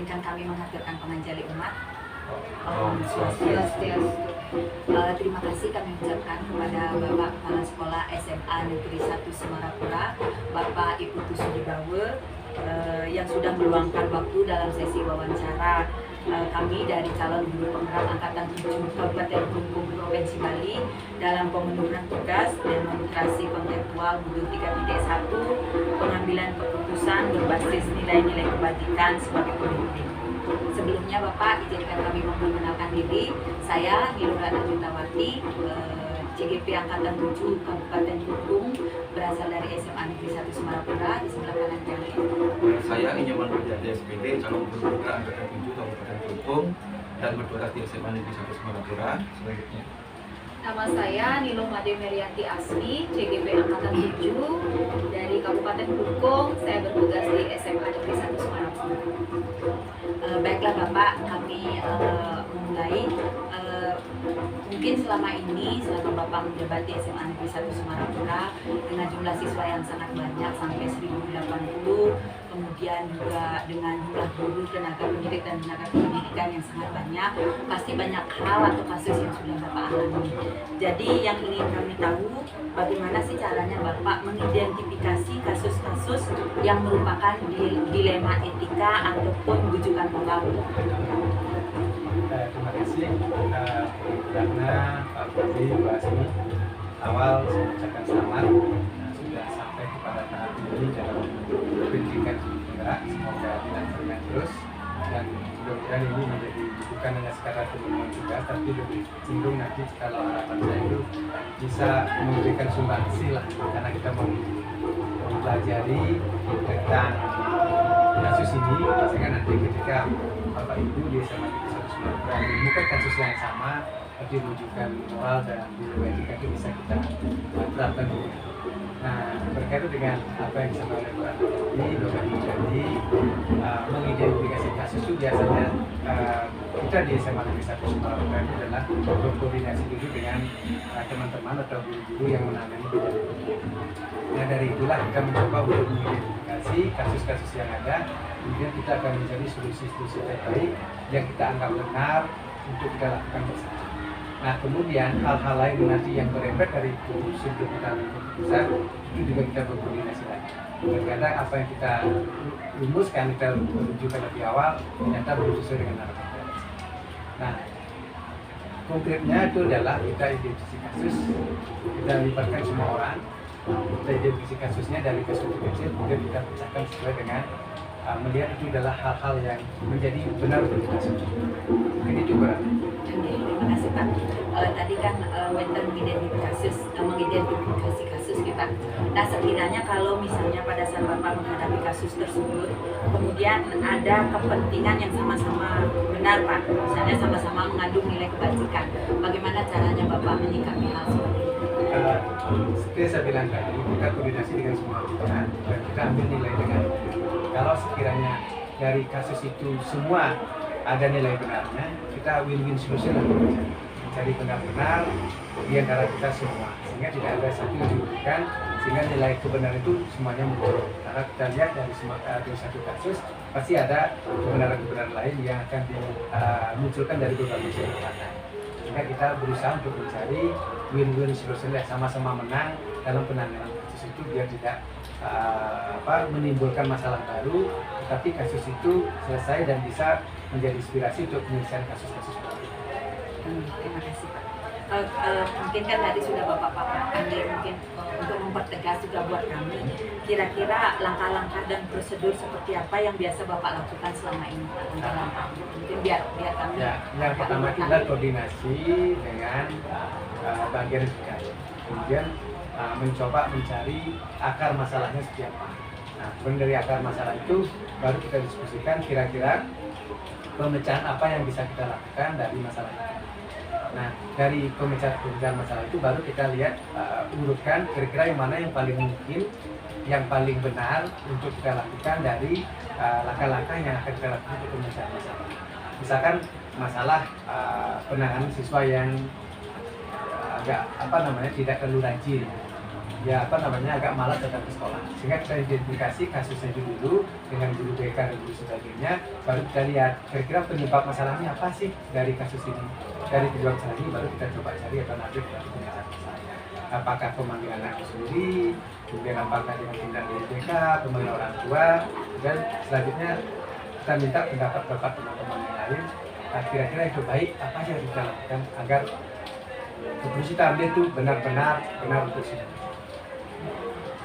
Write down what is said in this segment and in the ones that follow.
Izinkan kami mengaturkan panganjali umat. Om Swastiastu. Terima kasih kami ucapkan kepada Bapak Kepala Sekolah SMA Negeri 1 Semarapura, Bapak Ibu Tusudibawe, yang sudah meluangkan waktu dalam sesi wawancara kami dari calon guru penggerak Angkatan 7 Kabupaten Klungkung Provinsi Bali dalam pemenuhan tugas demonstrasi konseptual modul 3.1 pengambilan keputusan berbasis nilai-nilai kebajikan sebagai pemimpin. Sebelumnya Bapak, izinkan kami memperkenalkan diri. Saya Nilura Najutawati, CGP Angkatan 7 Kabupaten Klungkung, berasal dari SMA Negeri 1 Semarapura. Di sebelah kanan kami Saya Inyoman Widyadi SPD, calon guru penggerak Angkatan 7 Kabupaten Klungkung dan bertugas di SMA Negeri 1 Semarapura. Selanjutnya, nama saya Nilo Made Merianti Asmi, CGP Angkatan 7 dari Kabupaten Klungkung. Saya bertugas di SMA Negeri 1 Semarapura. Baiklah Bapak, kami memulai. Mungkin selama Bapak menjabat di SMA Negeri 1 Semarapura dengan jumlah siswa yang sangat banyak sampai 1080, kemudian juga dengan jumlah guru, tenaga pendidik dan tenaga pendidikan yang sangat banyak, pasti banyak hal atau kasus yang sudah Bapak alami. Jadi yang ingin kami tahu, bagaimana sih caranya Bapak mengidentifikasi kasus-kasus yang merupakan dilema etika ataupun bujukan moral? Terima kasih karena Pak Budi, Bu Asmi, awal saya ucapkan selamat sudah sampai kepada tahap ini dalam pendidikan penggerak. Semoga dilancarkan terus dan mudah-mudahan ini menjadi bukan hanya sekadar pemenuhan tugas, tapi lebih cenderung nanti kalau harapan saya itu bisa memberikan sumbangsi lah, karena kita mempelajari tentang kasus ini sehingga nanti ketika Bapak Ibu di SMA Negeri 1 Semarapura menemukan kasus yang sama, tapi rujukan moral dan nilai etika itu bisa kita terapkan dulu. Nah, berkaitan dengan apa yang disampaikan oleh Pak Budi, Bapak Budi mengidentifikasi kasus itu biasanya kita di SMA Negeri 1 Semarapura itu adalah berkoordinasi dulu dengan teman-teman atau guru-guru yang menangani bidang itu. Nah, dari itulah kita mencoba untuk mengidentifikasi kasus-kasus yang ada, kemudian kita akan mencari solusi-solusi terbaik yang kita anggap benar untuk kita lakukan bersama. Nah, kemudian hal-hal lain nanti yang berempet dari sudut kita keputusan itu juga kita berkoordinasi lagi. Kadang-kadang apa yang kita rumuskan, kita menunjukkan lebih awal, ternyata belum sesuai dengan harapan kita. Nah, konkretnya itu adalah kita identifikasi kasus, kita libatkan semua orang, kita identifikasi kasusnya dari kasus kecil, kemudian kita pecahkan sesuai dengan melihat itu adalah hal-hal yang menjadi benar untuk kita semua. Mungkin itu berarti. Terima kasih Pak. Tadi kan Wenten mengidentifikasi kasus ya Pak. Nah, sekiranya kalau misalnya pada saat Bapak menghadapi kasus tersebut, kemudian ada kepentingan yang sama-sama benar Pak, misalnya sama-sama mengandung nilai kebajikan, bagaimana caranya Bapak menyikapi hal seperti itu? Seperti saya bilang tadi, kita koordinasi dengan semua pihak dan kita ambil nilai dengan kalau sekiranya dari kasus itu semua ada nilai benarnya, kita win-win solution lah, mencari benar-benar di antara kita semua, sehingga tidak ada satu yang dirugikan, sehingga nilai kebenaran itu semuanya muncul. Karena kita lihat dari satu kasus pasti ada kebenaran-kebenaran lain yang akan dimunculkan dari berbagai sudut pandang. Sehingga kita berusaha untuk mencari win-win solution yang sama-sama menang dalam penanganan kasus itu, biar tidak menimbulkan masalah baru, tetapi kasus itu selesai dan bisa menjadi inspirasi untuk penyelesaian kasus-kasus baru. Terima kasih Pak. Mungkin kan tadi sudah Bapak paparkan ya, mungkin untuk mempertegas juga buat kami, kira-kira langkah-langkah dan prosedur seperti apa yang biasa Bapak lakukan selama ini Pak? Mungkin biar kami. Ya, yang pertama kita koordinasi dengan bagian terkait, kemudian mencoba mencari akar masalahnya seperti apa. Nah, kemudian dari akar masalah itu baru kita diskusikan kira-kira pemecahan apa yang bisa kita lakukan dari masalah itu. Nah, dari pemecahan masalah itu baru kita lihat urutkan kira-kira yang mana yang paling mungkin, yang paling benar untuk kita lakukan dari langkah-langkah yang akan kita lakukan untuk pemecahan masalah. Misalkan masalah penanganan siswa yang agak tidak terlalu rajin. ya apa namanya agak malas datang ke sekolah, sehingga kita identifikasi kasusnya dulu dengan guru BK dan guru sebagainya, baru kita lihat kira-kira penyebab masalahnya apa sih dari kasus ini. Dari kedua masalah ini baru kita coba cari alternatif dari penyelesaian masalah. Apakah pemanggilan anak sendiri, kemudian apakah dengan tindak dari BK, pemanggilan orang tua, dan selanjutnya kita minta pendapat teman-teman yang lain. Kira-kira itu baik apa sih yang harus kita lakukan agar keputusan kita ambil itu benar-benar benar untuk semua.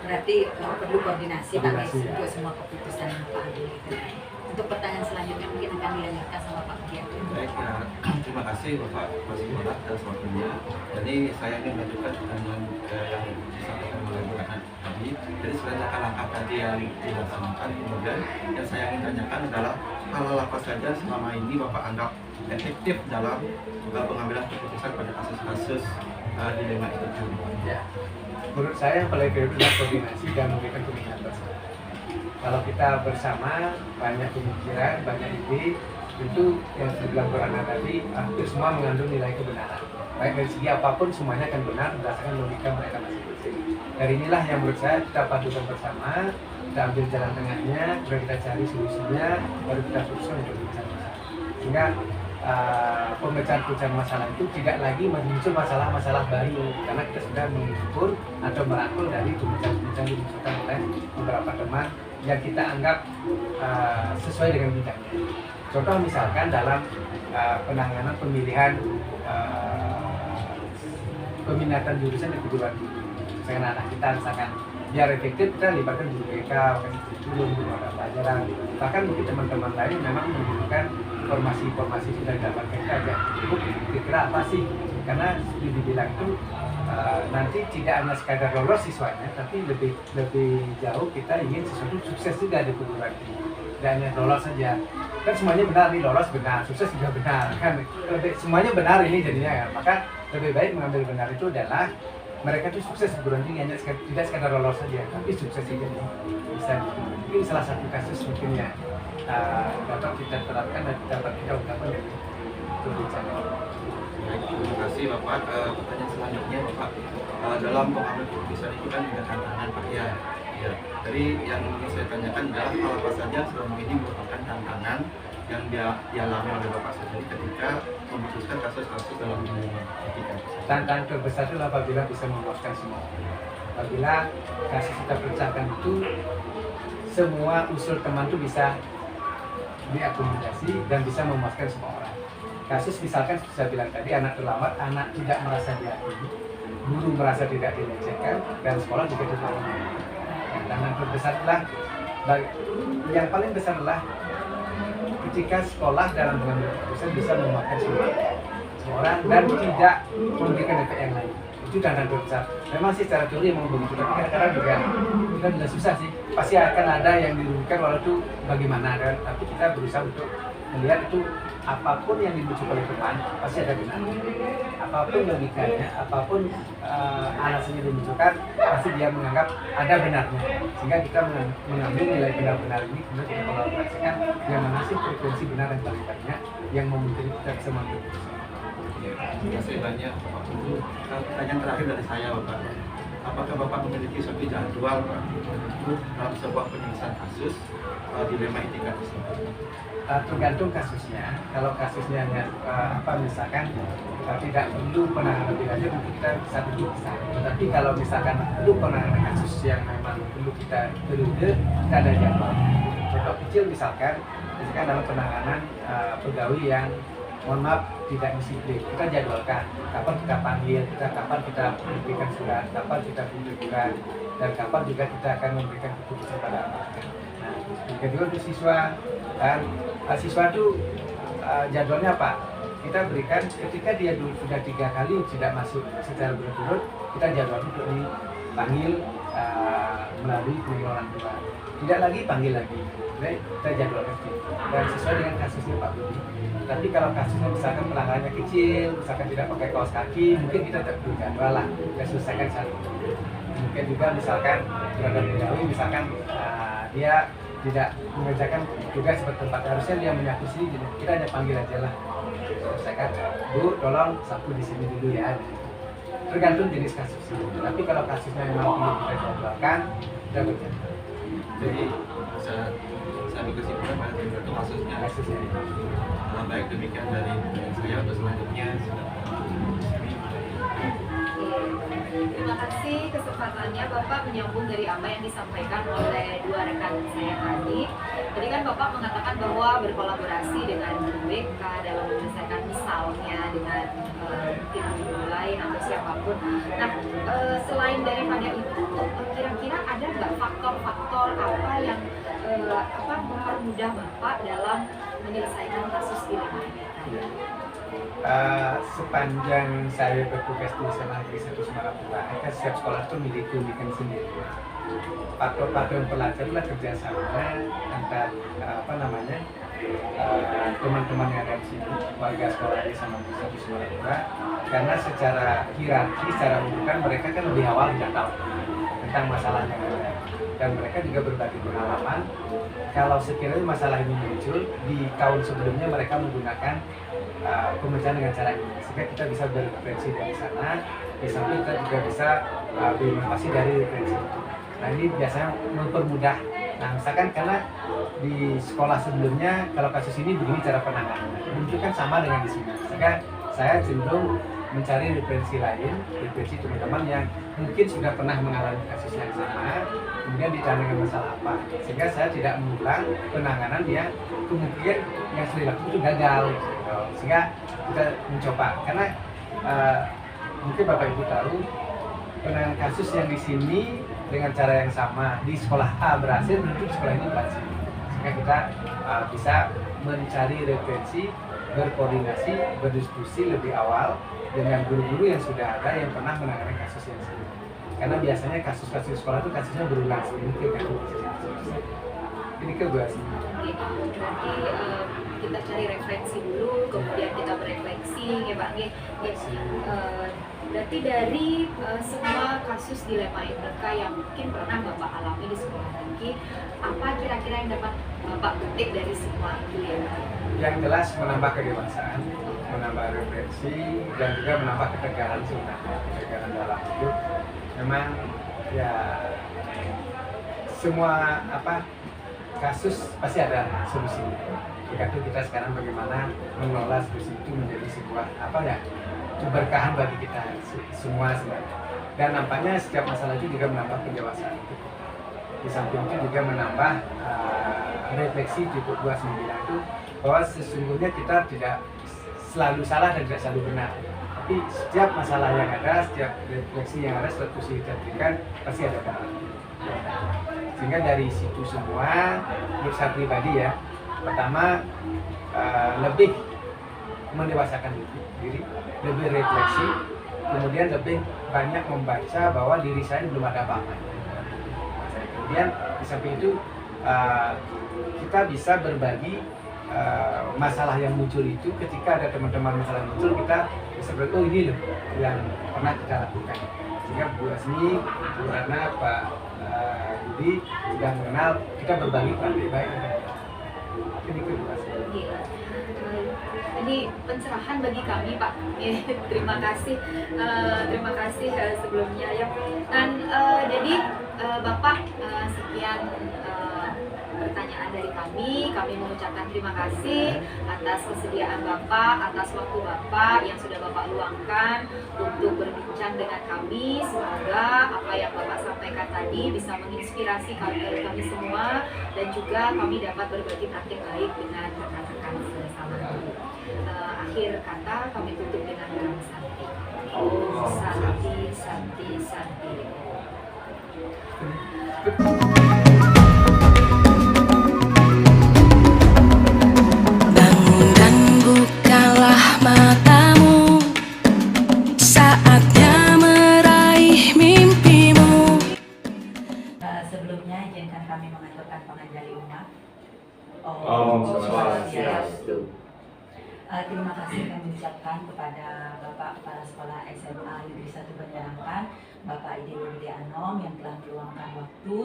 Berarti perlu koordinasi Pak Koordinasi, ya. untuk semua keputusan yang Pak ambil gitu. Untuk pertanyaan selanjutnya mungkin akan dilanjutkan sama Pak Kian. Baik, ya, terima kasih Bapak Wasiwala atas waktunya. Jadi saya ingin melanjutkan pertanyaan yang disampaikan oleh Bu Ratna tadi. Jadi sebenarnya langkah tadi yang dilaksanakan, kemudian yang saya ingin tanyakan adalah hal apa saja selama ini Bapak anggap efektif dalam pengambilan keputusan pada kasus-kasus dilema itu. Ya. Menurut saya yang paling efektif adalah koordinasi dan memberikan pemikiran bersama. Kalau kita bersama banyak pemikiran, banyak ide, itu yang dibilang Korana tadi hampir semua mengandung nilai kebenaran. Baik dari segi apapun semuanya akan benar berdasarkan logika mereka masing-masing. Dari inilah yang menurut saya kita padukan bersama, kita ambil jalan tengahnya, kemudian kita cari solusinya, baru kita putuskan untuk memecahan masalah. Sehingga pemecahan masalah itu tidak lagi muncul masalah-masalah baru, karena kita sudah mengukur atau merangkul dari pemecahan-pemecahan yang dimunculkan oleh beberapa teman yang kita anggap sesuai dengan bidangnya. Contoh misalkan dalam penanganan pemilihan peminatan jurusan di perguruan tinggi. Misalkan anak kita misalkan biar efektif kita libatkan guru BK, guru mata pelajaran, bahkan mungkin teman-teman lain memang membutuhkan informasi-informasi sudah didapatkan kita aja cukup kira-kira apa sih, karena dibilang itu nanti tidak hanya sekadar lolos siswanya, tapi lebih jauh kita ingin sesuatu sukses juga di perguruan tinggi, tidak hanya lolos saja. Kan semuanya benar nih, lolos benar, sukses juga benar kan, semuanya benar ini jadinya ya. Maka lebih baik mengambil benar itu adalah mereka itu sukses perguruan tinggi, hanya tidak sekadar lolos saja, tapi sukses juga bisa. Mungkin salah satu kasus mungkin ya dapat kita terapkan dan dapat kita ungkapkan dari perbincangan. Baik, terima kasih Bapak. Pertanyaan selanjutnya Bapak, dalam pengambil keputusan itu kan ada tantangan Pak ya. Ya. Jadi yang ingin saya tanyakan adalah hal apa saja selama ini merupakan tantangan yang dialami oleh Bapak sendiri ketika memutuskan kasus-kasus dalam dunia etika. Tantangan terbesar itu apabila bisa memuaskan semua. Apabila kasus kita pecahkan itu semua unsur teman itu bisa diakomodasi dan bisa memuaskan semua orang. Kasus misalkan saya bilang tadi, anak terlambat, anak tidak merasa diakui, guru merasa tidak dilecehkan, dan sekolah juga tidak mengerti. Tantangan terbesar adalah yang paling besar adalah ketika sekolah dalam mengambil keputusan bisa memuaskan semua orang dan tidak memberikan efek yang lain. Itu tantangan terbesar. Memang sih secara teori memang begitu, tapi kadang-kadang juga kita tidak susah sih. Pasti akan ada yang dirugikan walau itu bagaimana, dan tapi kita berusaha untuk melihat itu apapun yang dimunculkan oleh teman pasti ada benarnya. Apapun logikanya, apapun alasannya dimunculkan, pasti dia menganggap ada benarnya. Sehingga kita mengambil nilai benar-benar ini kemudian kita kolaborasikan yang mana sih frekuensi benar yang paling banyak yang memungkinkan kita bisa mengambil keputusan. Terima kasih banyak Bapak. Pertanyaan terakhir dari saya Bapak, apakah Bapak memiliki suatu jadwal Pak untuk dalam sebuah penyelesaian kasus dilema etika tersebut? Tergantung kasusnya. Kalau kasusnya hanya misalkan tidak perlu penanganan lebih lanjut, mungkin kita bisa bisa. Tetapi kalau misalkan perlu penanganan kasus yang memang perlu kita periode, kita ada jadwal. Contoh kecil misalkan dalam penanganan pegawai yang mohon maaf tidak disiplin, kita jadwalkan kapan kita panggil, kapan kita memberikan surat, kapan kita kunjungan, dan kapan juga kita akan memberikan keputusan pada anak. Nah, yang kedua untuk siswa, dan siswa itu jadwalnya apa? Kita berikan ketika dia sudah 3 kali tidak masuk secara berturut-turut, kita jadwal untuk dipanggil melalui pemanggilan orang tua. Tidak lagi panggil lagi, jadi kita jadwalkan dan sesuai dengan kasusnya Pak Budi. Tapi kalau kasusnya misalkan pelanggarannya kecil, misalkan tidak pakai kaos kaki, mungkin kita tidak perlu jadwal lah, kita selesaikan satu. Mungkin juga misalkan terhadap pegawai, misalkan dia tidak mengerjakan tugas seperti tempat, harusnya dia menyapu sini, kita hanya panggil aja lah, selesaikan, Bu, tolong sapu di sini dulu ya. tergantung jenis kasus. Tapi kalau kasusnya memang perlu kita jadwalkan, kita berjadwal. Jadi saya ambil kesimpulan pada tergantung kasusnya. Kasusnya Baik demikian dari saya untuk selanjutnya. Terima kasih kesempatannya Bapak menyambung dari apa yang disampaikan oleh dua rekan saya tadi. Tadi kan Bapak mengatakan bahwa berkolaborasi dengan BK dalam menyelesaikan misalnya dengan tim guru lain atau siapapun. Nah, selain daripada itu, kira-kira ada nggak faktor-faktor apa yang mempermudah Bapak dalam menyelesaikan kasus dilema ini? Sepanjang saya bertugas di SMA Negeri 1 Semarang, kan setiap sekolah itu memiliki keunikan sendiri. Faktor-faktor yang pelajar adalah kerjasama antara teman-teman yang ada di sini, warga sekolah di SMA Negeri 1 Semarang, karena secara hierarki, secara urutan mereka kan lebih awal tidak tahu tentang masalah yang ada, dan mereka juga berbagi pengalaman. Kalau sekiranya masalah ini muncul di tahun sebelumnya, mereka menggunakan pemecahan dengan cara ini, sehingga kita bisa berreferensi dari sana. Di samping kita juga bisa berinovasi dari referensi itu. Nah, ini biasanya mempermudah. Nah, misalkan karena di sekolah sebelumnya kalau kasus ini begini cara penanganannya, mungkin kan sama dengan di sini, sehingga saya cenderung mencari referensi lain, referensi teman-teman yang mungkin sudah pernah mengalami kasus yang sama, kemudian ditangani masalah apa, sehingga saya tidak mengulang penanganan yang kemungkinan yang sudah dilakukan itu gagal, sehingga kita mencoba, karena mungkin Bapak Ibu tahu penanganan kasus yang di sini dengan cara yang sama di sekolah A berhasil, tentu di sekolah ini berhasil, sehingga kita bisa mencari referensi, berkoordinasi, berdiskusi lebih awal dengan guru-guru yang sudah ada yang pernah menangani kasus yang sama. Karena biasanya kasus-kasus sekolah itu kasusnya berulang sedikit kan. Ini kebiasaan. Berarti kita cari referensi dulu, kemudian kita berefleksi, ya Pak. Berarti dari semua kasus dilema MDK yang mungkin pernah Bapak alami di sekolah tinggi, apa kira-kira yang dapat Bapak petik dari semua itu ya? Yang jelas menambah kedewasaan, menambah referensi, dan juga menambah ketegaran sebenarnya, ketegaran dalam hidup. Memang ya semua kasus pasti ada solusinya. Tergantung kita sekarang bagaimana mengelola solusi itu menjadi sebuah keberkahan bagi kita semua sebenarnya. Dan nampaknya setiap masalah itu juga menambah kedewasaan itu. Di samping itu juga menambah refleksi di 29 itu bahwa sesungguhnya kita tidak selalu salah dan tidak selalu benar. Tapi setiap masalah yang ada, setiap refleksi yang ada, setiap solusi kita berikan pasti ada benar. Sehingga dari situ semua, menurut saya pribadi ya, pertama lebih mendewasakan diri, lebih refleksi, kemudian lebih banyak membaca bahwa diri saya belum ada apa-apa. Kemudian di samping itu kita bisa berbagi masalah yang muncul itu. Ketika ada teman-teman masalah muncul, kita bisa berbagi, oh ini loh yang pernah kita lakukan. Sehingga Bu Asmi, Bu Ratna, Pak Budi sudah mengenal, kita berbagi baik-baik. Ini kedua. Ini pencerahan bagi kami Pak. Terima kasih sebelumnya ya. Dan jadi Bapak, sekian pertanyaan dari kami mengucapkan terima kasih atas kesediaan Bapak, atas waktu Bapak yang sudah Bapak luangkan untuk berbincang dengan kami. Semoga apa yang Bapak sampaikan tadi bisa menginspirasi kami semua, dan juga kami dapat berbagi praktik baik dengan rekan-rekan bersama. Akhir kata kami tutup dengan doa santi. Om Santi Santi Santi. Bangun dan bukalah matamu, saatnya meraih mimpimu. Sebelumnya izinkan kami mengaturkan penganjali umat. Om Swastiastu. Terima kasih kami ucapkan kepada Bapak Kepala Sekolah SMA Negeri 1 Banjarangkan, Bapak Ide Widi Anom, yang telah meluangkan waktu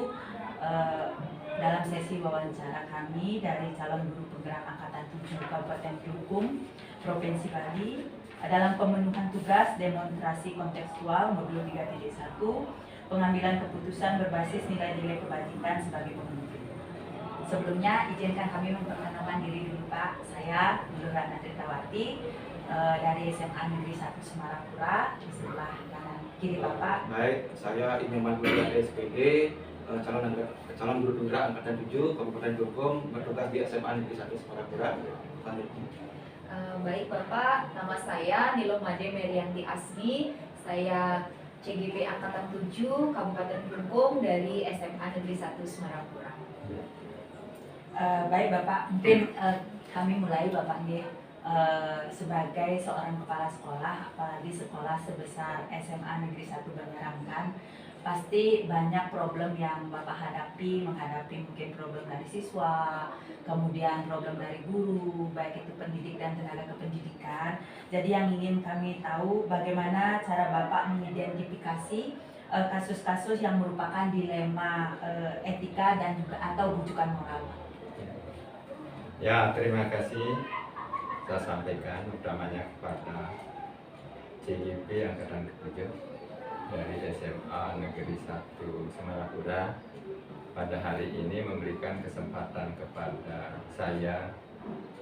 dalam sesi wawancara kami dari calon guru penggerak Angkatan 7 Kabupaten Klungkung, Provinsi Bali, dalam pemenuhan tugas demonstrasi kontekstual modul 3.1, pengambilan keputusan berbasis nilai-nilai kebajikan sebagai pemimpin. Sebelumnya, izinkan kami memperkenalkan diri dulu Pak. Saya Nur Ratna Tritawati dari SMA Negeri 1 Semarapura, di sebelah kanan kiri Bapak. Baik, saya Iman Gula SPD, calon guru penggerak angkatan 7 Kabupaten Bogor, bertugas di SMA Negeri 1 Semarapura. Baik Bapak, nama saya Nilo Made Merianti Asmi. Saya CGP Angkatan 7 Kabupaten Bogor dari SMA Negeri 1 Semarapura. Baik Bapak, mungkin kami mulai Bapak nggih. Sebagai seorang kepala sekolah, apalagi sekolah sebesar SMA Negeri 1 Banjarangkan, pasti banyak problem yang Bapak menghadapi mungkin problem dari siswa, kemudian problem dari guru, baik itu pendidik dan tenaga kependidikan. Jadi yang ingin kami tahu bagaimana cara Bapak mengidentifikasi kasus-kasus yang merupakan dilema etika dan juga atau rujukan moral. Ya, terima kasih. Saya sampaikan utamanya kepada CGP Angkatan ke-7 dari SMA Negeri 1 Semarapura pada hari ini memberikan kesempatan kepada saya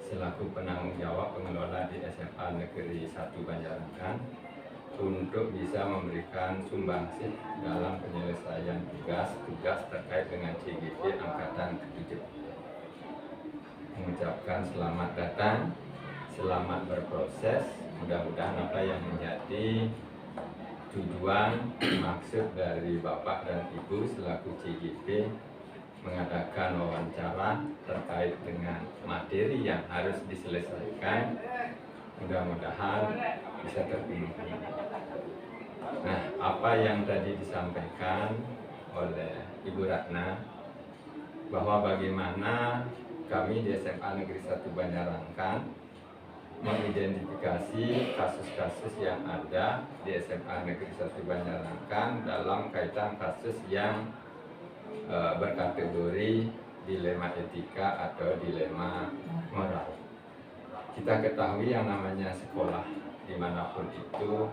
selaku penanggung jawab pengelola di SMA Negeri 1 Banjarangkan untuk bisa memberikan sumbangsih dalam penyelesaian tugas terkait dengan CGP Angkatan ke-7. Mengucapkan selamat datang, selamat berproses. Mudah-mudahan apa yang menjadi tujuan maksud dari Bapak dan Ibu selaku CGP mengadakan wawancara terkait dengan materi yang harus diselesaikan, mudah-mudahan bisa terpenuhi. Nah, apa yang tadi disampaikan oleh Ibu Ratna bahwa bagaimana kami di SMA Negeri 1 Banjarangkan mengidentifikasi kasus-kasus yang ada di SMA Negeri 1 Banjarangkan dalam kaitan kasus yang berkategori dilema etika atau dilema moral. Kita ketahui yang namanya sekolah dimanapun itu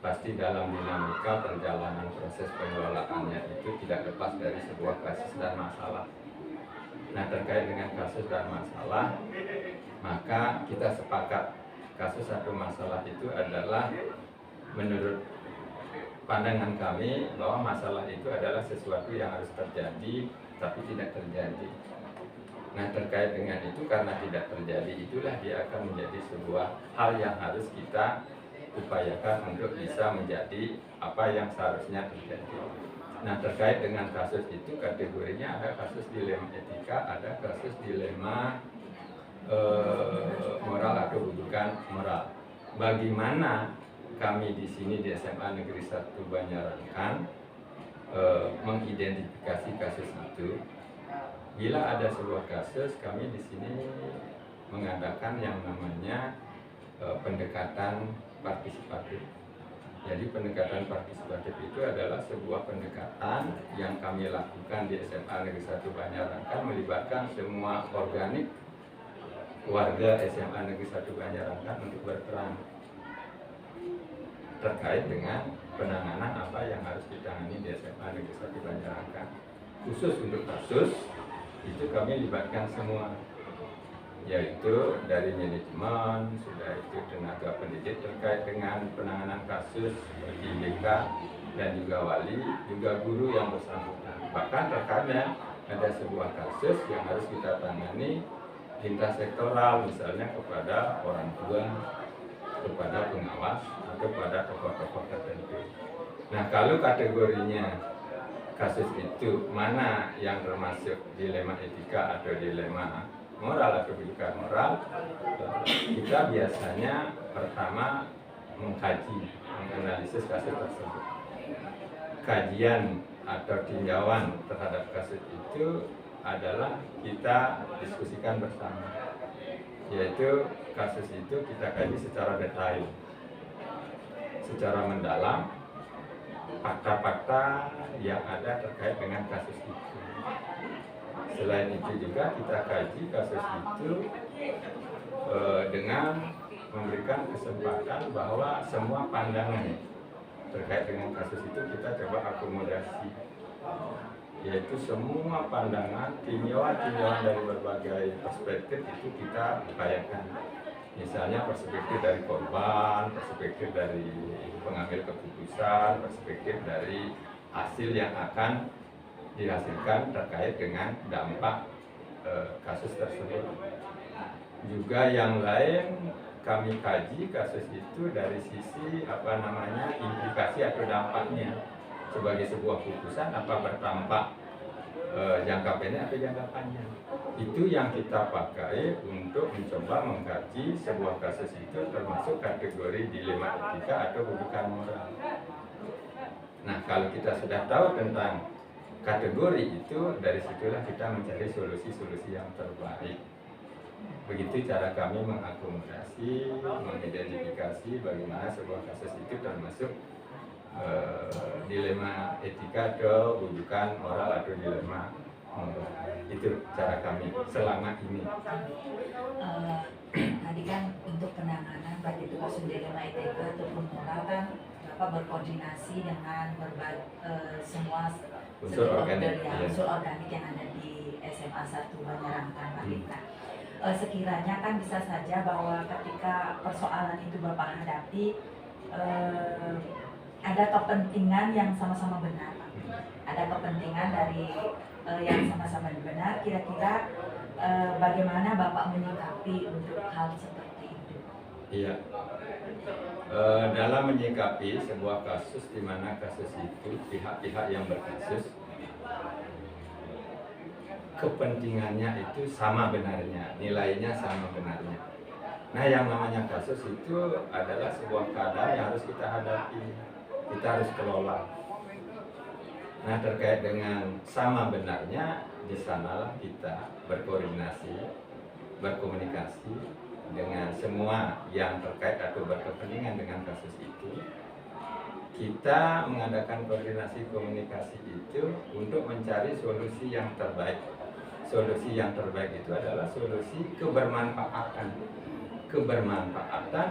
pasti dalam dinamika perjalanan proses pengelolaannya itu tidak lepas dari sebuah kasus dan masalah. Nah, terkait dengan kasus dan masalah, maka kita sepakat kasus atau masalah itu adalah menurut pandangan kami bahwa masalah itu adalah sesuatu yang harus terjadi tapi tidak terjadi. Nah, terkait dengan itu karena tidak terjadi itulah dia akan menjadi sebuah hal yang harus kita upayakan untuk bisa menjadi apa yang seharusnya terjadi. Nah, terkait dengan kasus itu kategorinya ada kasus dilema etika, ada kasus dilema moral atau rujukan moral. Bagaimana kami di sini di SMA Negeri 1 Banjarangkan mengidentifikasi kasus itu? Bila ada sebuah kasus, kami di sini mengadakan yang namanya pendekatan partisipatif. Jadi pendekatan partisipatif itu adalah sebuah pendekatan yang kami lakukan di SMA Negeri 1 Banjarangkan melibatkan semua organik warga SMA Negeri 1 Banjarangkan untuk berperan terkait dengan penanganan apa yang harus ditangani di SMA Negeri 1 Banjarangkan. Khusus untuk kasus itu kami libatkan semua, yaitu dari manajemen, sudah itu tenaga pendidik terkait dengan penanganan kasus, IBK dan juga wali, juga guru yang bersangkutan. Bahkan terkadang ada sebuah kasus yang harus kita tangani lintas sektoral, misalnya kepada orang tua, kepada pengawas, atau pada tokoh-tokoh tertentu. Nah, kalau kategorinya kasus itu mana yang termasuk dilema etika atau dilema moral atau rujukan moral, kita biasanya pertama mengkaji, menganalisis kasus tersebut. Kajian atau tinjauan terhadap kasus itu adalah kita diskusikan bersama, yaitu kasus itu kita kaji secara detail, secara mendalam, fakta-fakta yang ada terkait dengan kasus itu. Selain itu juga kita kaji kasus itu dengan memberikan kesempatan bahwa semua pandangan terkait dengan kasus itu kita coba akomodasi, yaitu semua pandangan, tinjauan dari berbagai perspektif itu kita upayakan. Misalnya perspektif dari korban, perspektif dari pengambil keputusan, perspektif dari hasil yang akan dihasilkan terkait dengan dampak kasus tersebut. Juga yang lain kami kaji kasus itu dari sisi implikasi atau dampaknya sebagai sebuah putusan, apa berdampak jangka pendek atau jangka panjang. Itu yang kita pakai untuk mencoba mengkaji sebuah kasus itu termasuk kategori dilema etika atau rujukan moral. Nah, kalau kita sudah tahu tentang kategori itu, dari situlah kita mencari solusi-solusi yang terbaik. Begitu cara kami mengakomodasi, mengidentifikasi bagaimana sebuah kasus itu termasuk dilema etika atau rujukan moral atau dilema moral. Itu cara kami selama ini. Tadi kan untuk penanganan baik itu kasus dilema etika ataupun moral kan Bapak berkoordinasi dengan semua Unsur organik, unsur organik yang ada di SMA 1 Banjarangkan, Pak Rita. Sekiranya kan bisa saja bahwa ketika persoalan itu Bapak hadapi ada kepentingan yang sama-sama benar, Pak. Ada kepentingan dari yang sama-sama benar. Kira-kira bagaimana Bapak menyikapi untuk hal seperti itu? Iya. Dalam menyikapi sebuah kasus di mana kasus itu pihak-pihak yang berkasus kepentingannya itu sama benarnya, nilainya sama benarnya. Nah, yang namanya kasus itu adalah sebuah keadaan yang harus kita hadapi, kita harus kelola. Nah, terkait dengan sama benarnya, di sanalah kita berkoordinasi, berkomunikasi dengan semua yang terkait atau berkepentingan dengan kasus itu. Kita mengadakan koordinasi komunikasi itu untuk mencari solusi yang terbaik. Solusi yang terbaik itu adalah solusi kebermanfaatan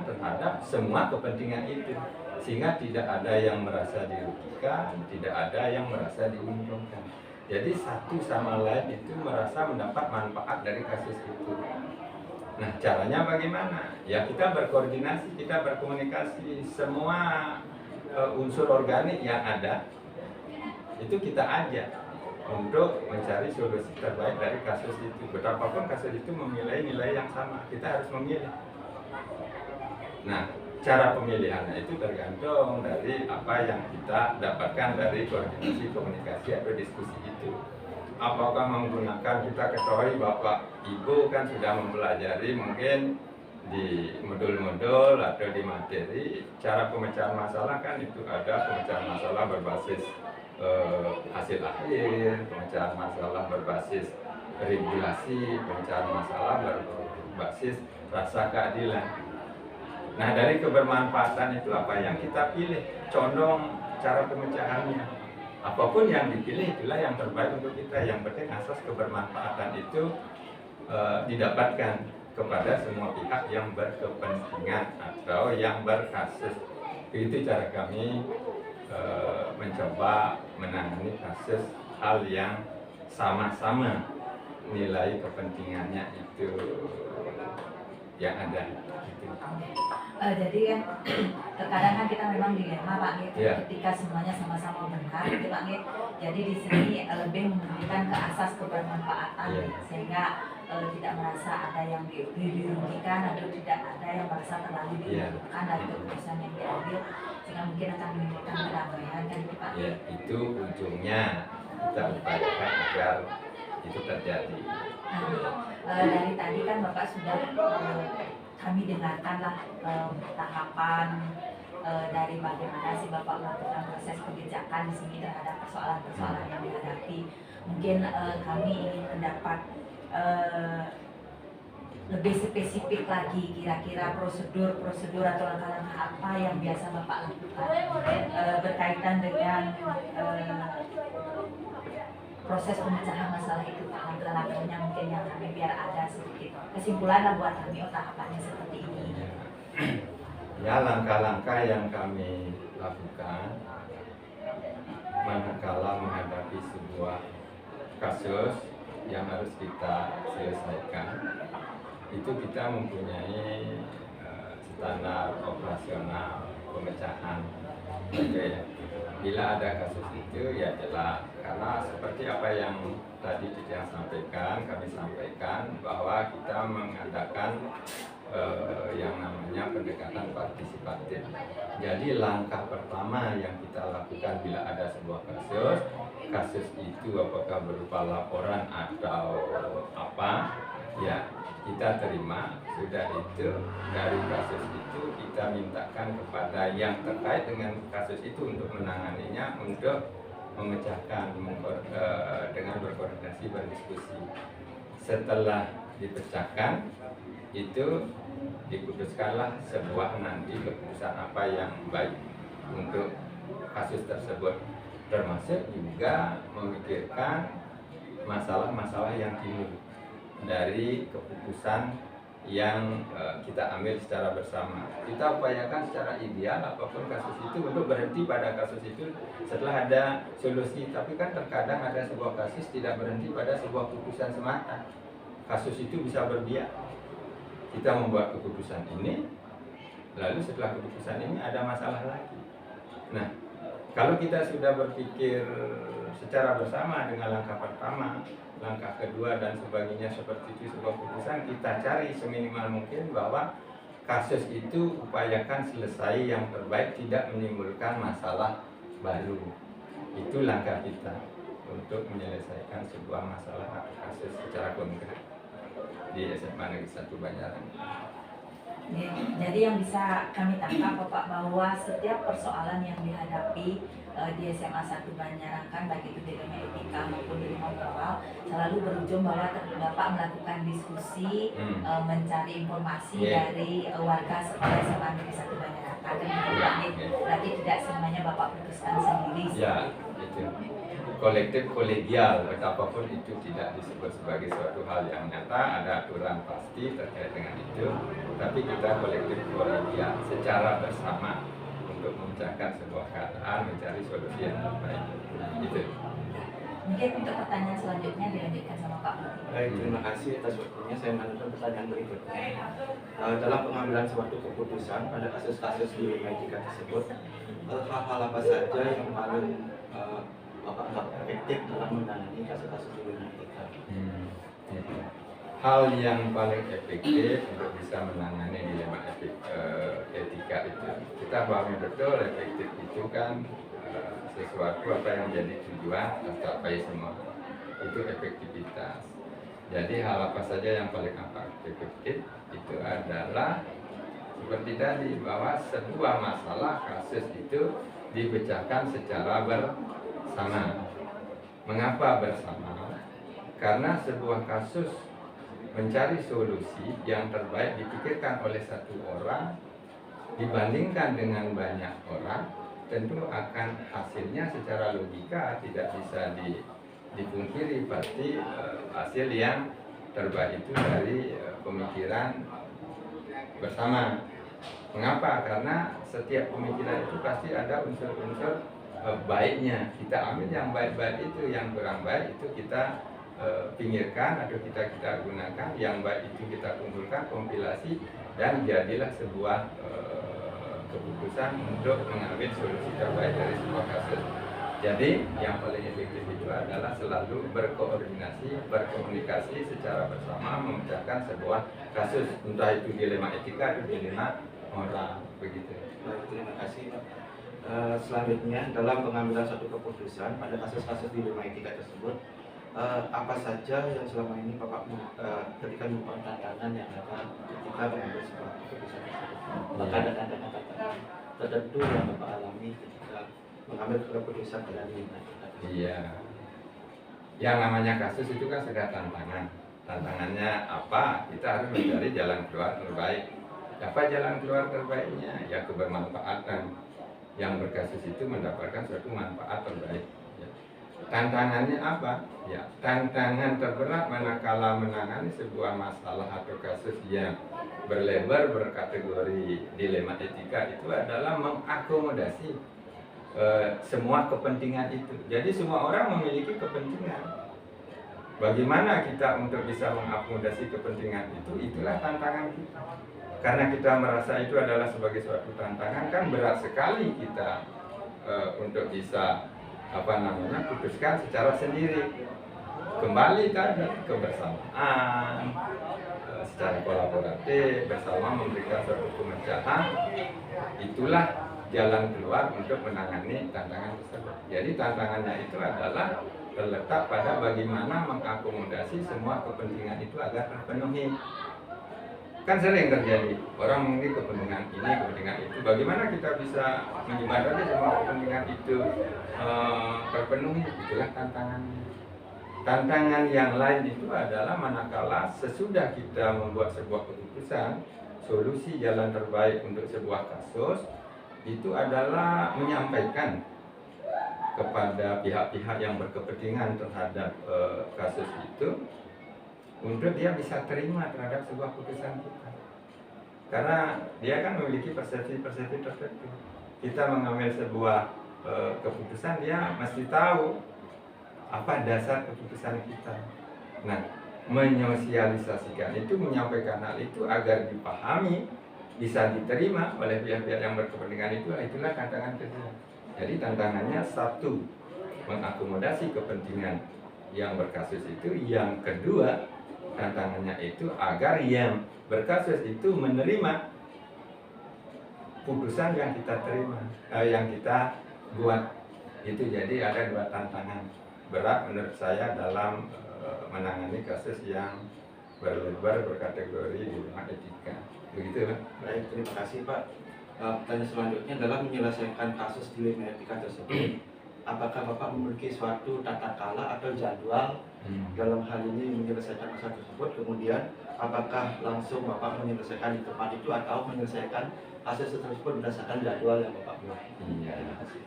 terhadap semua kepentingan itu, sehingga tidak ada yang merasa dirugikan, tidak ada yang merasa diuntungkan. Jadi satu sama lain itu merasa mendapat manfaat dari kasus itu. Nah, caranya bagaimana? Ya, kita berkoordinasi, kita berkomunikasi, semua unsur organik yang ada itu kita ajak untuk mencari solusi terbaik dari kasus itu. Betapapun kasus itu memilih nilai yang sama, kita harus memilih. Nah, cara pemilihannya itu tergantung dari apa yang kita dapatkan dari koordinasi komunikasi atau diskusi itu. Apakah menggunakan, kita ketahui Bapak Ibu kan sudah mempelajari mungkin di modul-modul atau di materi cara pemecahan masalah, kan itu ada pemecahan masalah berbasis hasil akhir, pemecahan masalah berbasis regulasi, pemecahan masalah berbasis rasa keadilan. Nah, dari kebermanfaatan itu apa yang kita pilih, condong cara pemecahannya. Apapun yang dipilih itulah yang terbaik untuk kita. Yang penting asas kebermanfaatan itu didapatkan kepada semua pihak yang berkepentingan atau yang berkasus. Itu cara kami mencoba menangani kasus hal yang sama-sama nilai kepentingannya itu yang ada. Jadi kan terkadang kan kita memang dilema, Pak Nggih, ketika semuanya sama-sama benar gitu, Pak Nggih. Jadi di sini lebih memberikan ke asas kebermanfaatan, sehingga tidak merasa ada yang dirugikan atau tidak ada yang merasa terlalu dirugikan dari keputusan yang diambil, sehingga mungkin akan menimbulkan kedamaian kan itu, Pak. Ya, itu ujungnya kita upayakan agar itu terjadi. Dari tadi kan Bapak sudah kami dengarkanlah tahapan dari bagaimana si Bapak melakukan proses kebijakan di sini terhadap persoalan-persoalan yang dihadapi. Mungkin kami ingin mendapat lebih spesifik lagi, kira-kira prosedur atau langkah-langkah apa yang biasa Bapak lakukan berkaitan dengan proses pemecahan masalah itu, langkah-langkahnya mungkin yang kami biar ada sedikit kesimpulan lah buat kami, tahapannya seperti ini. Ya, langkah-langkah yang kami lakukan manakala menghadapi sebuah kasus yang harus kita selesaikan, itu kita mempunyai standar operasional pemecahan. Oke, bila ada kasus itu ya jelas, karena seperti apa yang tadi yang kami sampaikan bahwa kita mengadakan yang namanya pendekatan partisipatif. Jadi langkah pertama yang kita lakukan bila ada sebuah kasus itu apakah berupa laporan atau apa, ya kita terima. Sudah itu, dari kasus itu kita mintakan kepada yang terkait dengan kasus itu untuk menanganinya, untuk memecahkan dengan berkoordinasi, berdiskusi. Setelah dipecahkan, itu diputuskanlah sebuah nanti keputusan apa yang baik untuk kasus tersebut, termasuk juga memikirkan masalah-masalah yang timbul dari keputusan yang kita ambil secara bersama. Kita upayakan secara ideal apapun kasus itu untuk berhenti pada kasus itu setelah ada solusi. Tapi kan terkadang ada sebuah kasus tidak berhenti pada sebuah keputusan semata. Kasus itu bisa berbiak. Kita membuat keputusan ini, lalu setelah keputusan ini ada masalah lagi. Nah, kalau kita sudah berpikir secara bersama dengan langkah pertama, langkah kedua dan sebagainya seperti itu sebuah keputusan, kita cari seminimal mungkin bahwa kasus itu upayakan selesai yang terbaik, tidak menimbulkan masalah baru. Itu langkah kita untuk menyelesaikan sebuah masalah atau kasus secara konkret di SMA Negeri 1 Banjaran. Ya, jadi yang bisa kami tangkap Bapak bahwa setiap persoalan yang dihadapi di SMA 1 Banjaran, baik itu dilema etika maupun dilema moral, selalu berujung bahwa Bapak melakukan diskusi, mencari informasi dari warga sekolah SMA Negeri 1 Banjaran. Berarti tidak semuanya Bapak putuskan sendiri. Ya, itu kolektif kolegial, betapapun itu tidak disebut sebagai suatu hal yang nyata, ada aturan pasti terkait dengan itu, tapi kita kolektif kolegial secara bersama untuk memecahkan sebuah keadaan, mencari solusi yang terbaik. Gitu. Mungkin untuk pertanyaan selanjutnya dilanjutkan sama Pak Budi. Baik, terima kasih atas waktunya. Saya melanjutkan pertanyaan berikutnya. Dalam pengambilan suatu keputusan pada kasus-kasus di etika tersebut, hal-hal apa saja yang paling Bapak efektif dalam menangani kasus-kasus di etika? Hal yang paling efektif untuk bisa menangani dilema etika itu, kita pahami betul efektif itu kan sesuatu apa yang menjadi tujuan tercapai semua, itu efektivitas. Jadi hal apa saja yang paling efektif itu adalah seperti tadi, bahwa sebuah masalah kasus itu dipecahkan secara bersama. Mengapa bersama? Karena sebuah kasus mencari solusi yang terbaik dipikirkan oleh satu orang dibandingkan dengan banyak orang, tentu akan hasilnya secara logika tidak bisa dipungkiri, pasti hasil yang terbaik itu dari pemikiran bersama. Mengapa? Karena setiap pemikiran itu pasti ada unsur-unsur baiknya. Kita ambil yang baik-baik itu, yang kurang baik itu kita pinggirkan atau kita gunakan, yang baik itu kita kumpulkan, kompilasi, dan jadilah sebuah keputusan untuk mengambil solusi terbaik dari sebuah kasus. Jadi yang paling efektif itu adalah selalu berkoordinasi, berkomunikasi secara bersama memecahkan sebuah kasus, entah itu dilema etika atau dilema moral, begitu. Baik, terima kasih Pak. Selanjutnya, dalam pengambilan satu keputusan pada kasus-kasus dilema etika tersebut, apa saja yang selama ini Bapak ketika menemukan tantangan yang ada ketika mengambil sebuah keputusan tersebut? Apakah ada tantangan tertentu yang Bapak alami ketika mengambil keputusan pada dilema etika? Iya, yang namanya kasus itu kan sudah tantangan. Tantangannya apa? Kita harus mencari jalan keluar terbaik. Apa jalan keluar terbaiknya? Ya kebermanfaatan. Yang berkasus itu mendapatkan suatu manfaat terbaik. Ya. Tantangannya apa? Ya, tantangan terberat manakala menangani sebuah masalah atau kasus yang berlebar berkategori dilema etika itu adalah mengakomodasi semua kepentingan itu. Jadi semua orang memiliki kepentingan. Bagaimana kita untuk bisa mengakomodasi kepentingan itu? Itulah tantangan kita. Karena kita merasa itu adalah sebagai suatu tantangan, kan berat sekali kita untuk bisa putuskan secara sendiri. Kembali tadi kebersamaan, secara kolaboratif bersama memberikan suatu pemecahan, itulah jalan keluar untuk menangani tantangan tersebut. Jadi tantangannya itu adalah terletak pada bagaimana mengakomodasi semua kepentingan itu agar terpenuhi. Kan sering terjadi orang memiliki kepentingan ini, kepentingan itu. Bagaimana kita bisa menjembatani semua kepentingan itu terpenuhi? Itulah tantangannya. Tantangan yang lain itu adalah manakala sesudah kita membuat sebuah keputusan, solusi jalan terbaik untuk sebuah kasus itu adalah menyampaikan kepada pihak-pihak yang berkepentingan terhadap kasus itu untuk dia bisa terima terhadap sebuah keputusan kita. Karena dia kan memiliki persepsi-persepsi tertentu. Kita mengambil sebuah keputusan, dia mesti tahu apa dasar keputusan kita. Nah, menyosialisasikan itu, menyampaikan hal itu agar dipahami, bisa diterima oleh pihak-pihak yang berkepentingan itu, itulah tantangan kedua. Jadi tantangannya satu, mengakomodasi kepentingan yang berkasus itu. Yang kedua, tantangannya itu agar yang berkasus itu menerima putusan yang kita terima, yang kita buat. Itu jadi ada dua tantangan berat menurut saya dalam menangani kasus yang berlebar berkategori dilema etika. Begitu, Pak. Baik, terima kasih Pak. Pertanyaan selanjutnya adalah menyelesaikan kasus dilema etika tersebut. Apakah Bapak memiliki suatu tata kala atau jadwal dalam hal ini menyelesaikan kasus tersebut? Kemudian apakah langsung Bapak menyelesaikan di tempat itu atau menyelesaikan kasus tersebut berdasarkan jadwal yang Bapak buat? Iya. Terima kasih.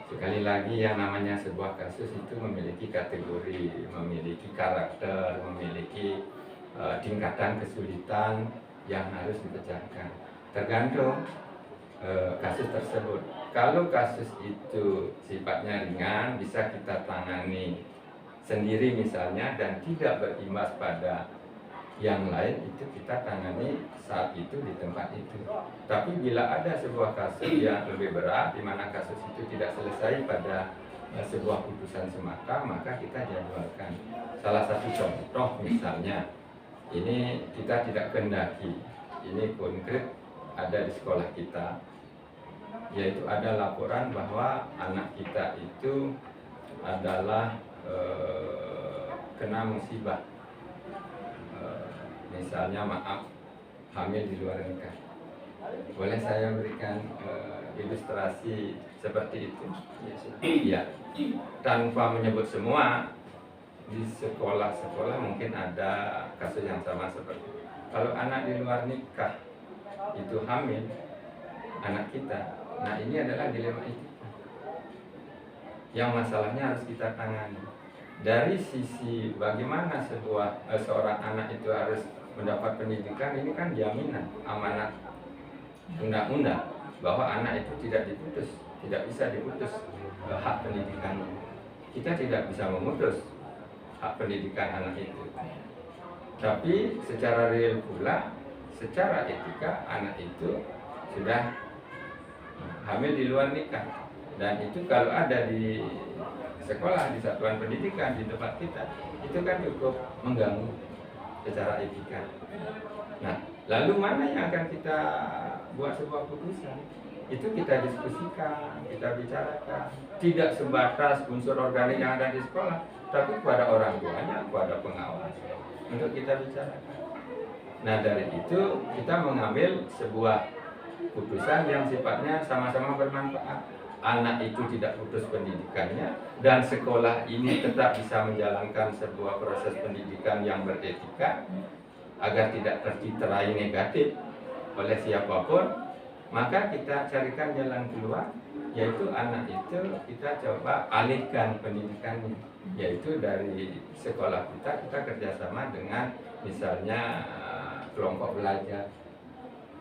Sekali lagi yang namanya sebuah kasus itu memiliki kategori, memiliki karakter, memiliki tingkatan kesulitan yang harus dipecahkan. Tergantung kasus tersebut. Kalau kasus itu sifatnya ringan, bisa kita tangani sendiri misalnya dan tidak berimbas pada yang lain, itu kita tangani saat itu di tempat itu. Tapi bila ada sebuah kasus yang lebih berat, di mana kasus itu tidak selesai pada sebuah putusan semata, maka kita jadwalkan. Salah satu contoh misalnya, ini kita tidak kendaki, ini konkret ada di sekolah kita, yaitu ada laporan bahwa anak kita itu adalah kena musibah. Misalnya hamil di luar nikah. Boleh saya berikan ilustrasi seperti itu? Iya. Tanpa menyebut semua, di sekolah-sekolah mungkin ada kasus yang sama seperti itu. Kalau anak di luar nikah itu hamil, anak kita, nah ini adalah dilema etika yang masalahnya harus kita tangani. Dari sisi bagaimana seorang anak itu harus mendapat pendidikan, ini kan jaminan amanat undang-undang bahwa anak itu tidak bisa diputus hak pendidikan. Kita tidak bisa memutus hak pendidikan anak itu. Tapi secara real pula, secara etika anak itu sudah hamil di luar nikah. Dan itu kalau ada di sekolah, di satuan pendidikan, di tempat kita, itu kan cukup mengganggu secara etika. Nah, lalu mana yang akan kita buat sebuah putusan? Itu kita diskusikan, kita bicarakan. Tidak sebatas unsur organik yang ada di sekolah, tapi kepada orang tuanya, kepada pengawas, untuk kita bicarakan. Nah, dari itu kita mengambil sebuah putusan yang sifatnya sama-sama bermanfaat. Anak itu tidak putus pendidikannya dan sekolah ini tetap bisa menjalankan sebuah proses pendidikan yang beretika agar tidak terciterai negatif oleh siapapun. Maka kita carikan jalan keluar yaitu anak itu kita coba alihkan pendidikannya, yaitu dari sekolah kita kerjasama dengan misalnya kelompok belajar.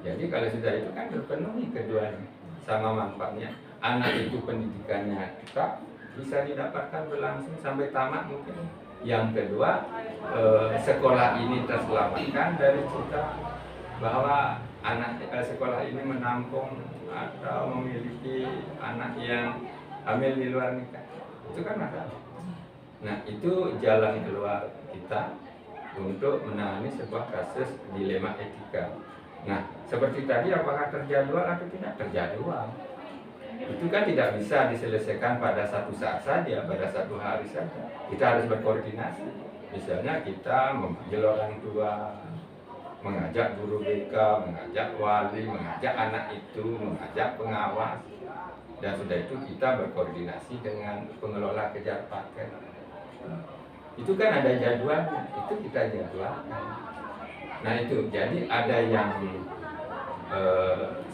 Jadi kalau sudah itu kan terpenuhi keduanya sama manfaatnya. Anak itu pendidikannya tetap bisa didapatkan berlangsung sampai tamat mungkin. Yang kedua, sekolah ini terselamatkan dari cerita bahwa anak sekolah ini menampung atau memiliki anak yang hamil di luar nikah. Itu kan masalah. Nah, itu jalan keluar kita untuk menangani sebuah kasus dilema etika. Nah, seperti tadi, apakah terjadwal atau tidak terjadwal? Itu kan tidak bisa diselesaikan pada satu saat saja, pada satu hari saja. Kita harus berkoordinasi. Misalnya kita memanggil orang tua, mengajak guru BK, mengajak wali, mengajak anak itu, mengajak pengawas. Dan sudah itu kita berkoordinasi dengan pengelola kejar paket. Itu kan ada jadwalnya, itu kita jadwalkan. Nah itu, jadi ada yang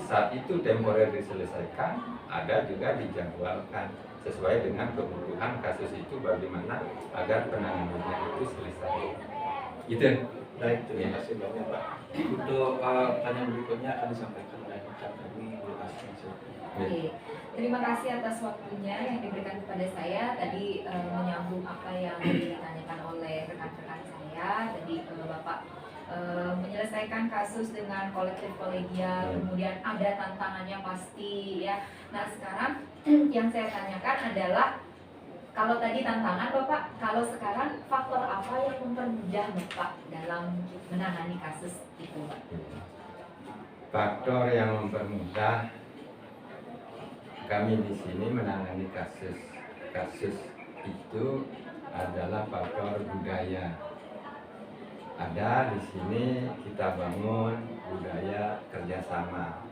saat itu temporer diselesaikan, ada juga dijadwalkan sesuai dengan kebutuhan kasus itu, bagaimana agar penanganannya itu selesai. Gitu. Baik, terima kasih banyak Pak. Untuk pertanyaan berikutnya akan disampaikan oleh rekan kami Bu Asmi. Oke, terima kasih atas waktunya yang diberikan kepada saya. Tadi menyambung apa yang ditanyakan oleh rekan-rekan saya. Tadi Bapak menyelesaikan kasus dengan kolektif kolegial, kemudian ada tantangannya pasti ya. Nah sekarang yang saya tanyakan adalah, kalau tadi tantangan Bapak, kalau sekarang faktor apa yang mempermudah Bapak dalam menangani kasus itu Pak? Faktor yang mempermudah kami di sini menangani kasus itu adalah faktor budaya. Ada di sini kita bangun budaya kerjasama,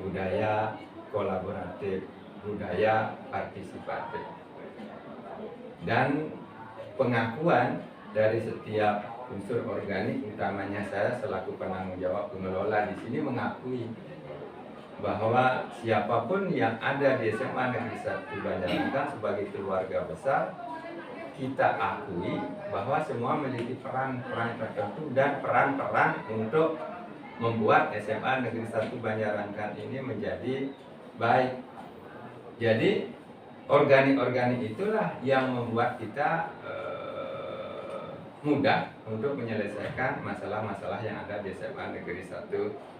budaya kolaboratif, budaya partisipatif, dan pengakuan dari setiap unsur organik, utamanya saya selaku penanggung jawab pengelola di sini mengakui bahwa siapapun yang ada di SMA Negeri 1 Banjarnegara sebagai keluarga besar, kita akui bahwa semua memiliki peran-peran tertentu dan peran-peran untuk membuat SMA Negeri 1 Banjarnegara ini menjadi baik. Jadi organik-organik itulah yang membuat kita mudah untuk menyelesaikan masalah-masalah yang ada di SMA Negeri 1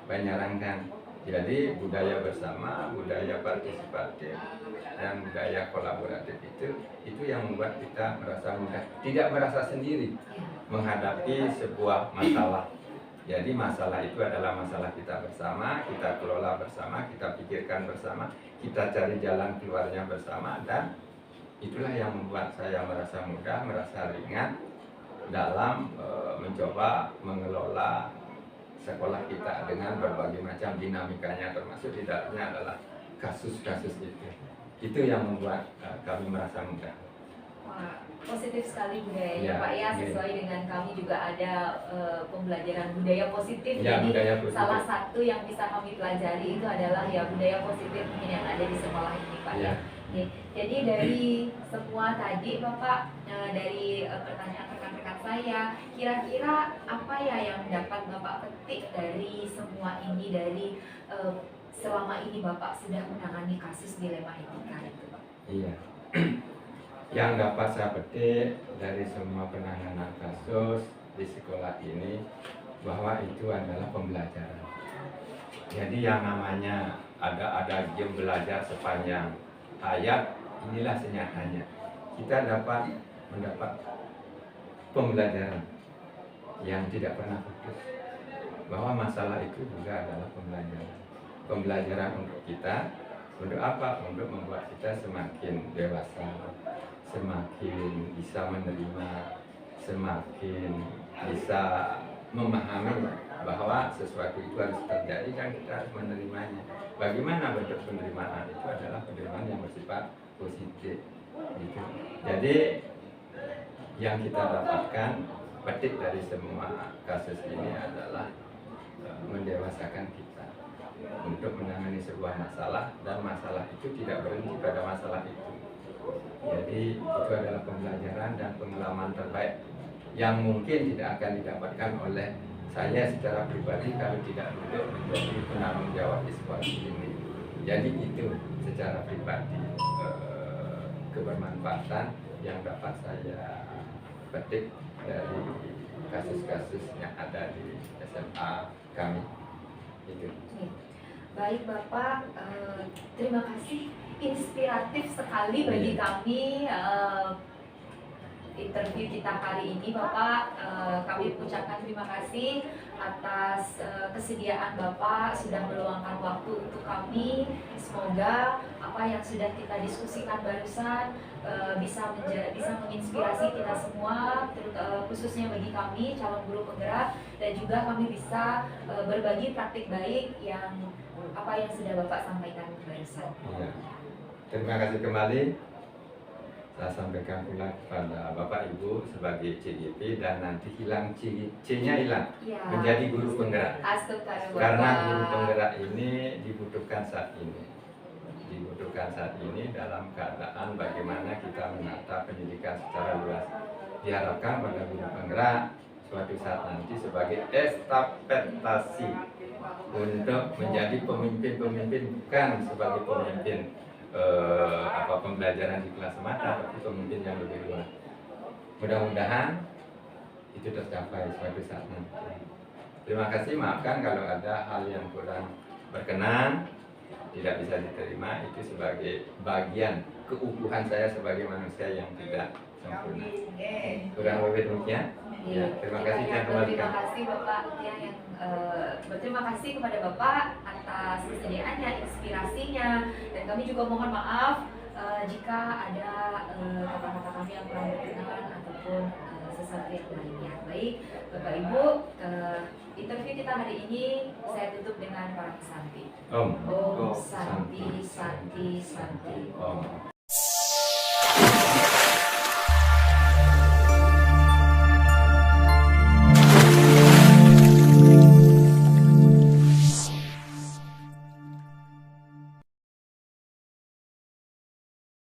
Banjarnegara. Jadi budaya bersama, budaya partisipatif, dan budaya kolaboratif itu yang membuat kita merasa mudah, tidak merasa sendiri menghadapi sebuah masalah. Jadi masalah itu adalah masalah kita bersama, kita kelola bersama, kita pikirkan bersama, kita cari jalan keluarnya bersama, dan itulah yang membuat saya merasa mudah, merasa ringan dalam mencoba mengelola sekolah kita dengan berbagai macam dinamikanya, termasuk di dalamnya adalah kasus-kasus itu. Itu yang membuat kami merasa mudah. Wah, positif sekali budayanya Ya, Pak ya, sesuai dengan kami juga ada pembelajaran budaya positif. Ya, Jadi budaya positif. salah satu yang bisa kami pelajari itu adalah ya budaya positif mungkin yang ada di sekolah ini Pak ya. Oke, jadi dari semua tadi Bapak, dari pertanyaan rekan-rekan saya, kira-kira apa ya yang dapat Bapak petik dari semua ini, dari selama ini Bapak sudah menangani kasus dilema etika itu Pak? Iya. Yang dapat saya petik dari semua penanganan kasus di sekolah ini, bahwa itu adalah pembelajaran. Jadi yang namanya ada game belajar sepanjang hayat, inilah senyatanya kita dapat mendapat pembelajaran yang tidak pernah putus, bahwa masalah itu juga adalah pembelajaran untuk kita. Untuk apa? Untuk membuat kita semakin dewasa, semakin bisa menerima, semakin bisa memahami bahwa sesuatu itu harus terjadi dan kita harus menerimanya. Bagaimana bentuk penerimaan itu adalah penerimaan yang bersifat positif gitu. Jadi yang kita dapatkan petik dari semua kasus ini adalah mendewasakan kita, untuk menangani sebuah masalah, dan masalah itu tidak berhenti pada masalah itu. Jadi itu adalah pembelajaran dan pengalaman terbaik yang mungkin tidak akan didapatkan oleh saya secara pribadi kalau tidak duduk menjadi penanggung jawab di sekolah ini. Jadi itu secara pribadi kebermanfaatan yang dapat saya petik dari kasus-kasus yang ada di SMA kami. Itu. Baik Bapak, terima kasih, inspiratif sekali bagi kami interview kita kali ini Bapak. Kami ucapkan terima kasih atas kesediaan Bapak sudah meluangkan waktu untuk kami. Semoga apa yang sudah kita diskusikan barusan bisa menginspirasi kita semua, khususnya bagi kami calon guru penggerak, dan juga kami bisa berbagi praktik baik yang apa yang sudah Bapak sampaikan barusan. Ya. Terima kasih kembali. Saya sampaikan pula kepada Bapak Ibu sebagai CGP, dan nanti hilang C-nya hilang, Ya. menjadi guru penggerak. Astagfirullah. Karena guru penggerak ini dibutuhkan saat ini. Dibutuhkan saat ini dalam keadaan bagaimana kita menata pendidikan secara luas. Diharapkan pada guru penggerak suatu saat nanti sebagai estafetasi untuk menjadi pemimpin-pemimpin, bukan sebagai pemimpin pembelajaran di kelas semata, tapi pemimpin yang lebih luas. Mudah-mudahan itu tercapai suatu saat nanti. Terima kasih, maafkan kalau ada hal yang kurang berkenan, tidak bisa diterima, itu sebagai bagian keukuhan saya sebagai manusia yang tidak sempurna. Kurang lebih demikian. Ya, terima kasih dan Terima kasih Bapak yang berterima kasih kepada Bapak atas kesediaannya, inspirasinya, dan kami juga mohon maaf jika ada kata-kata kami yang kurang berkenan ataupun sesuatu yang lainnya. Baik, Bapak Ibu, interview kita hari ini saya tutup dengan para pesanti. Om. Om Santi Santi Santi. Om.